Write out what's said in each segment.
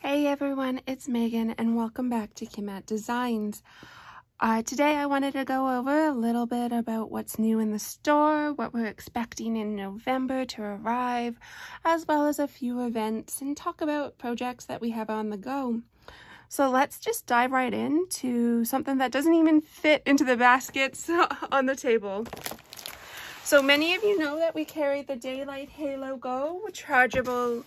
Hey everyone, it's Megan and welcome back to Kimat Designs. Today I wanted to go over a little bit about what's new in the store, what we're expecting in November to arrive, as well as a few events and talk about projects that we have on the go. So let's just dive right into something that doesn't even fit into the baskets on the table. So many of you know that we carry the Daylight Halo Go rechargeable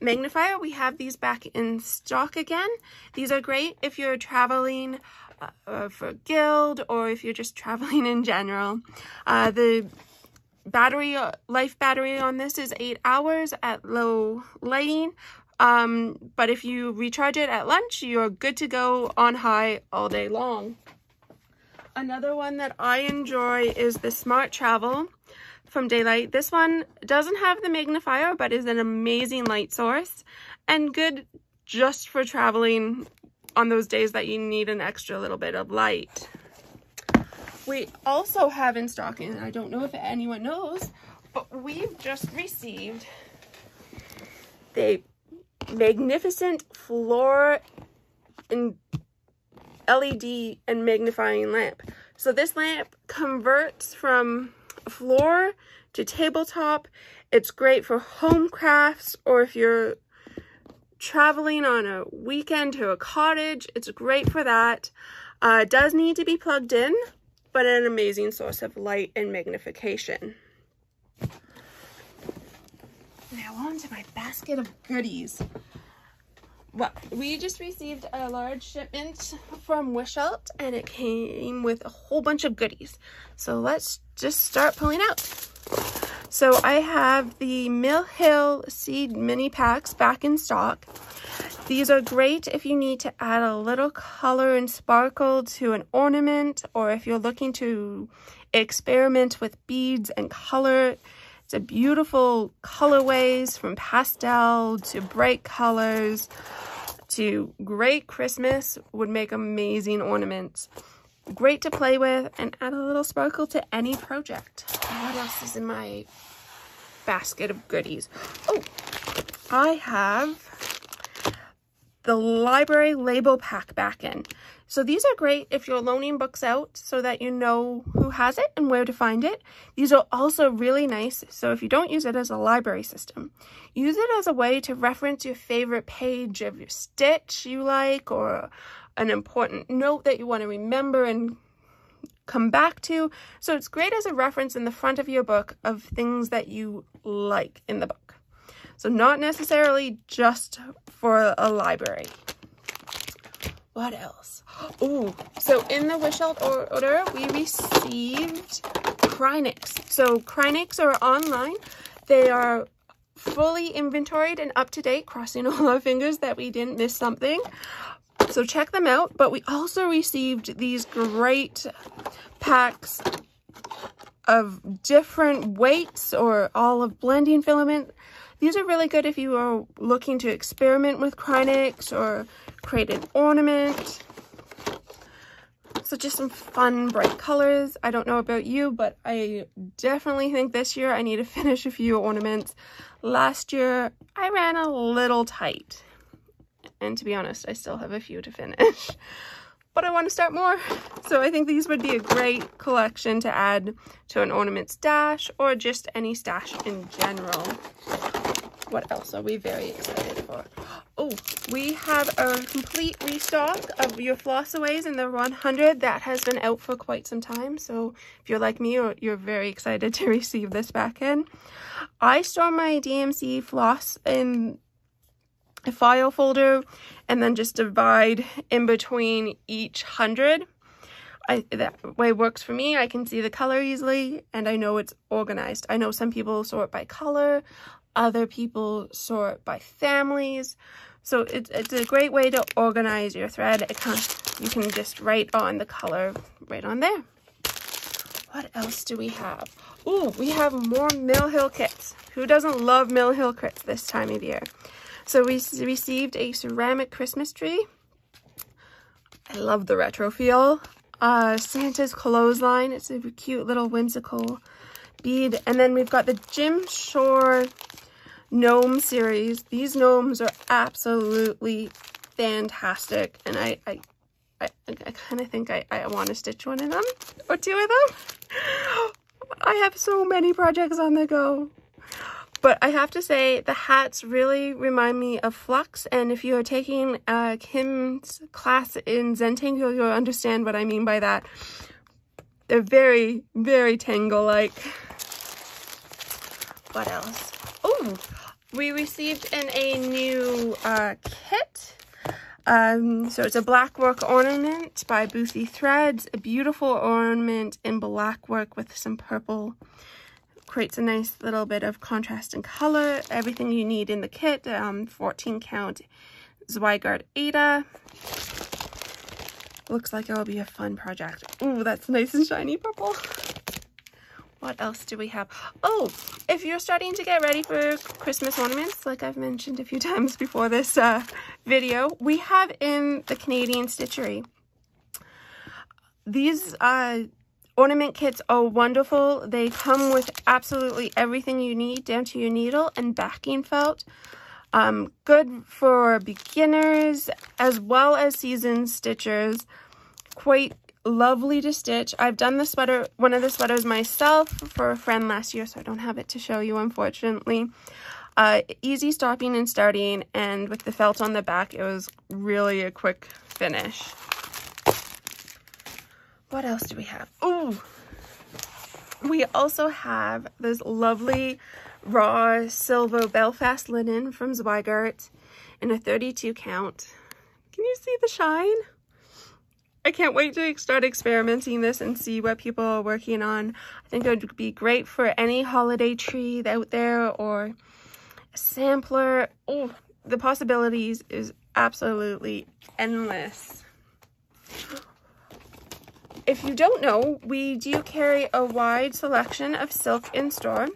magnifier. We have these back in stock again. These are great if you're traveling for guild or if you're just traveling in general. The life battery on this is 8 hours at low lighting, but if you recharge it at lunch, you're good to go on high all day long. Another one that I enjoy is the Smart Travel from Daylight. This one doesn't have the magnifier, but is an amazing light source and good just for traveling on those days that you need an extra little bit of light. We also have in stock, and I don't know if anyone knows, but we've just received the magnificent floor and LED and magnifying lamp. So this lamp converts from floor to tabletop. It's great for home crafts, or if you're traveling on a weekend to a cottage, it's great for that. It does need to be plugged in, but an amazing source of light and magnification. Now on to my basket of goodies. Well, we just received a large shipment from Wishelt and it came with a whole bunch of goodies. So let's just start pulling out. So I have the Mill Hill seed mini packs back in stock. These are great if you need to add a little color and sparkle to an ornament, or if you're looking to experiment with beads and color. It's a beautiful colorways from pastel to bright colors to great Christmas, would make amazing ornaments. Great to play with and add a little sparkle to any project. What else is in my basket of goodies? Oh, I have the library label pack back in. So these are great if you're loaning books out so that you know who has it and where to find it. These are also really nice, so if you don't use it as a library system, use it as a way to reference your favorite page of your stitch you like, or an important note that you want to remember and come back to. So it's great as a reference in the front of your book of things that you like in the book. So not necessarily just for a library. What else? Oh, so in the Wishelt order, we received chronix. So chronix are online. They are fully inventoried and up to date, crossing all our fingers that we didn't miss something. So check them out. But we also received these great packs of different weights or olive blending filament. These are really good if you are looking to experiment with chronix or create an ornament. So just some fun, bright colors. I don't know about you, but I definitely think this year I need to finish a few ornaments. Last year, I ran a little tight. And to be honest, I still have a few to finish. But I want to start more. So I think these would be a great collection to add to an ornament stash or just any stash in general. What else are we very excited for? Oh, we have a complete restock of your flossaways in the 100 that has been out for quite some time. So if you're like me, you're very excited to receive this back in. I store my DMC floss in a file folder and then just divide in between each 100. That way works for me. I can see the color easily and I know it's organized. I know some people sort by color, other people sort by families. So it's a great way to organize your thread. You can just write on the color right on there. What else do we have? Oh, we have more Mill Hill kits. Who doesn't love Mill Hill kits this time of year? So we received a ceramic Christmas tree. I love the retro feel. Santa's clothesline. It's a cute little whimsical bead. And then we've got the Jim Shore gnome series. These gnomes are absolutely fantastic, and I kind of think I want to stitch one of them or two of them. I have so many projects on the go. But I have to say, the hats really remind me of Flux, and if you're taking Kim's class in Zentangle, you'll understand what I mean by that. They're very, very tangle-like. What else? Oh, we received in a new kit. So it's a black work ornament by Sloopy Threads, a beautiful ornament in black work with some purple. Creates a nice little bit of contrast and color. Everything you need in the kit. 14 count Zweigart Ada. Looks like it'll be a fun project. Ooh, that's nice and shiny purple. What else do we have? Oh, if you're starting to get ready for Christmas ornaments, like I've mentioned a few times before this video, we have in the Canadian Stitchery. These ornament kits are wonderful. They come with absolutely everything you need down to your needle and backing felt. Good for beginners as well as seasoned stitchers. Quite lovely to stitch. I've done the sweater, one of the sweaters myself for a friend last year, so I don't have it to show you, unfortunately. Easy stopping and starting, and with the felt on the back, it was really a quick finish. What else do we have? Ooh, we also have this lovely raw silver Belfast linen from Zweigart in a 32 count. Can you see the shine? I can't wait to start experimenting this and see what people are working on. I think it would be great for any holiday tree out there or a sampler. Oh, the possibilities is absolutely endless. If you don't know, we do carry a wide selection of silk in store.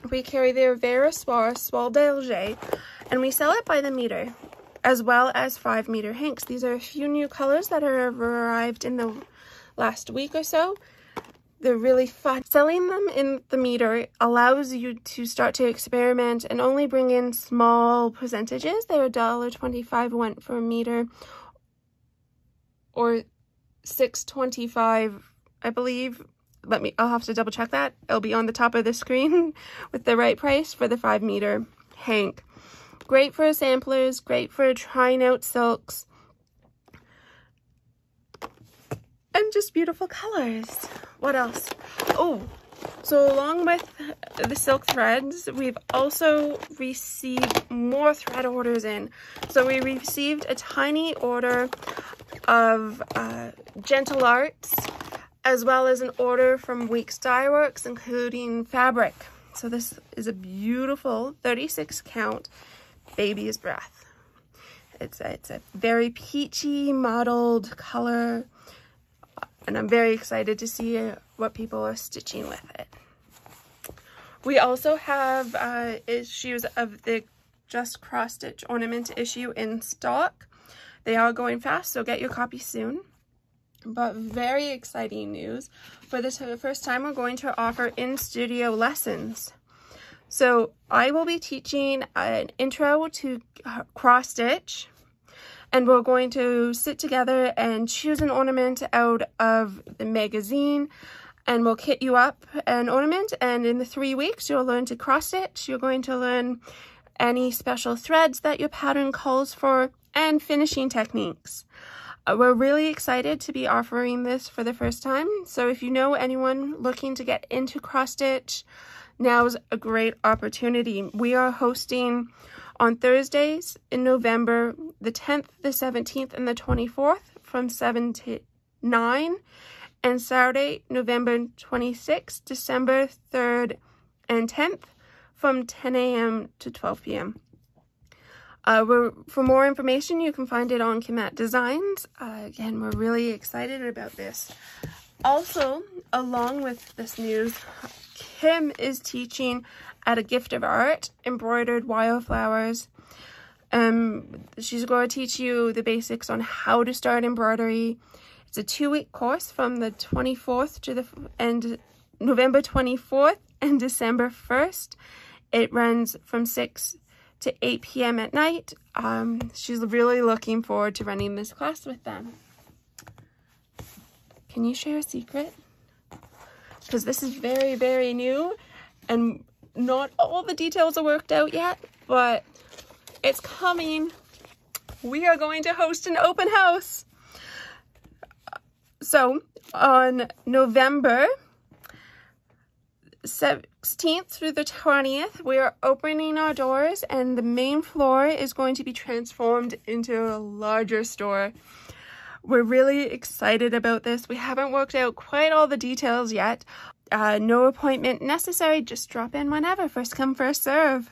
We carry the Vera Soie d'Alger, and we sell it by the meter, as well as 5-meter hanks. These are a few new colors that have arrived in the last week or so. They're really fun. Selling them in the meter allows you to start to experiment and only bring in small percentages. They're $1.25 went for a meter, or $6.25, I believe. I'll have to double check that. It'll be on the top of the screen with the right price for the 5-meter hank. Great for samplers, great for trying out silks, and just beautiful colors. What else? Oh, so along with the silk threads, we've also received more thread orders in. So we received a tiny order of Gentle Arts, as well as an order from Weeks Dye Works, including fabric. So this is a beautiful 36 count Baby's Breath. It's a very peachy mottled color, and I'm very excited to see what people are stitching with it. We also have issues of the Just Cross Stitch ornament issue in stock. They are going fast, so get your copy soon. But very exciting news. For this first time, we're going to offer in-studio lessons. So I will be teaching an intro to cross stitch, and we're going to sit together and choose an ornament out of the magazine, and we'll kit you up an ornament, and in the 3 weeks you'll learn to cross stitch. You're going to learn any special threads that your pattern calls for, and finishing techniques. We're really excited to be offering this for the first time. So if you know anyone looking to get into cross stitch, now's a great opportunity. We are hosting on Thursdays in November, the 10th, the 17th, and the 24th from 7 to 9, and Saturday, November 26th, December 3rd, and 10th from 10 a.m. to 12 p.m. For more information, you can find it on Kimat Designs. Again, we're really excited about this. Also, along with this news, Kim is teaching at a Gift of Art, Embroidered Wildflowers. She's going to teach you the basics on how to start embroidery. It's a 2-week course from the 24th to the end, November 24th and December 1st It runs from 6 to 8 p.m. at night. She's really looking forward to running this class with them. Can you share a secret? Because this is very, very new and not all the details are worked out yet, but it's coming. We are going to host an open house. So on November 16th through the 20th, we are opening our doors and the main floor is going to be transformed into a larger store. We're really excited about this. We haven't worked out quite all the details yet. No appointment necessary, just drop in whenever, first come, first serve.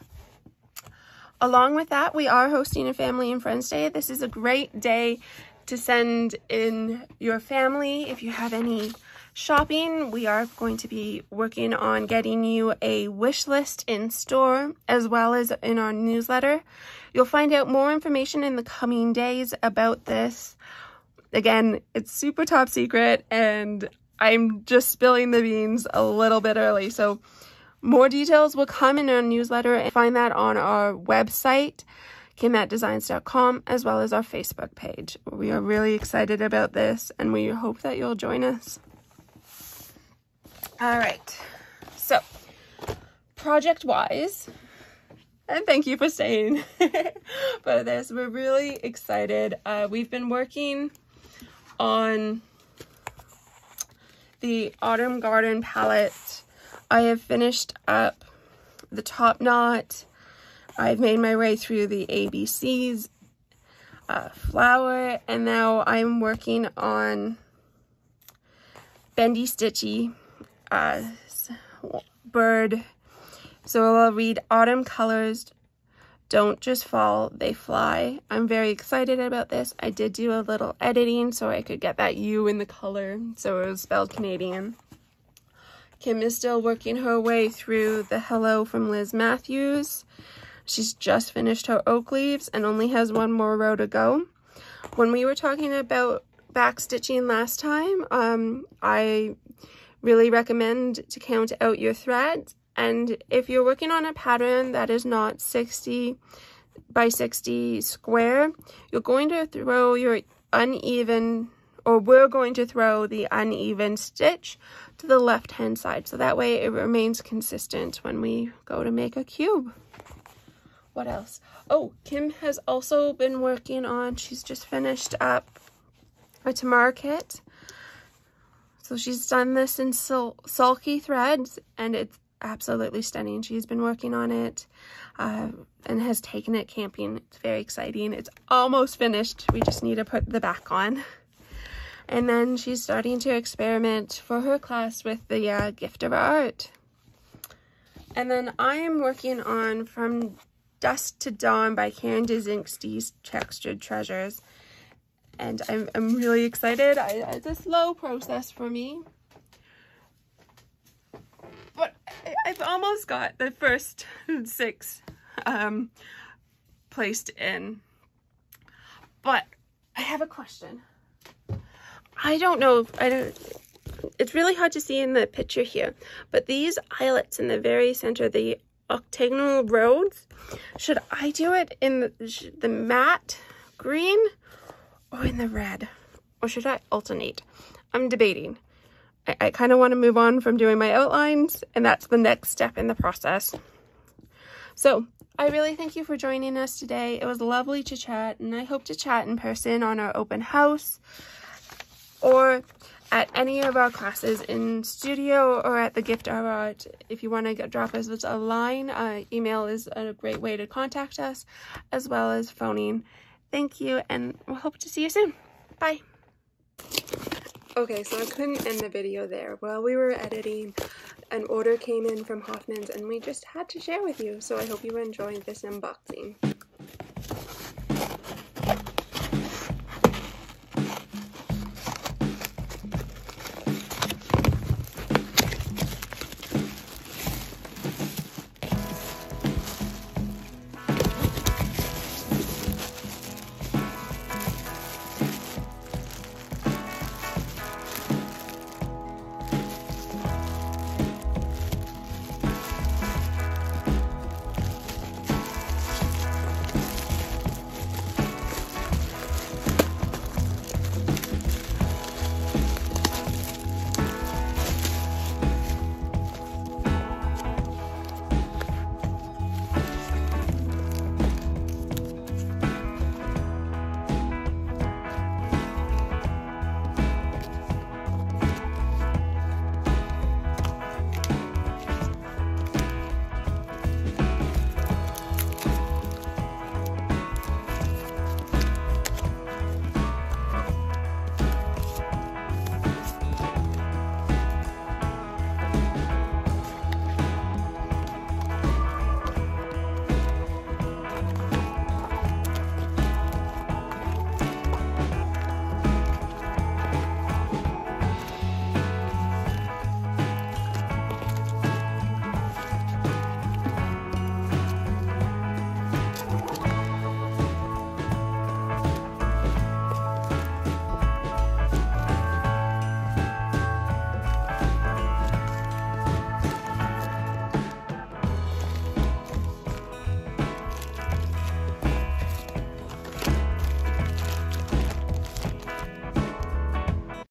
Along with that, we are hosting a family and friends day. This is a great day to send in your family. If you have any shopping, we are going to be working on getting you a wish list in store as well as in our newsletter. You'll find out more information in the coming days about this. Again, it's super top secret and I'm just spilling the beans a little bit early, so more details will come in our newsletter, and find that on our website, kimatdesigns.com, as well as our Facebook page. We are really excited about this, and we hope that you'll join us. All right, so project-wise, and thank you for staying for this, we're really excited. We've been working on the Autumn Garden palette. I have finished up the top knot. I've made my way through the ABCs, flower, and now I'm working on Bendy Stitchy, bird. So I'll read Autumn colors don't just fall, they fly. I'm very excited about this. I did do a little editing so I could get that U in the color, so it was spelled Canadian. Kim is still working her way through the Hello from Liz Matthews. She's just finished her oak leaves and only has one more row to go. When we were talking about back stitching last time, I really recommend to count out your threads. And if you're working on a pattern that is not 60 by 60 square, you're going to throw your uneven, or we're going to throw the uneven stitch to the left hand side, so that way it remains consistent when we go to make a cube. What else? Oh, Kim has also been working on, she's just finished up a Tamar kit. So she's done this in sulky threads and it's absolutely stunning. She's been working on it and has taken it camping. It's very exciting. It's almost finished. We just need to put the back on. And then she's starting to experiment for her class with the gift of art. And then I am working on From Dusk to Dawn by Karen Dzinski's Textured Treasures. And I'm really excited. It's a slow process for me. But I've almost got the first 6 placed in. But I have a question. I don't know, it's really hard to see in the picture here, but these eyelets in the very center, the octagonal rows, should I do it in the matte green or in the red? Or should I alternate? I'm debating. I kind of want to move on from doing my outlines, and that's the next step in the process. So I really thank you for joining us today. It was lovely to chat, and I hope to chat in person on our open house or at any of our classes in studio or at the gift of art. If you want to drop us a line, email is a great way to contact us, as well as phoning. Thank you, and we'll hope to see you soon. Bye. Okay, so I couldn't end the video there. While we were editing, an order came in from Hoffman's and we just had to share with you. So I hope you enjoyed this unboxing.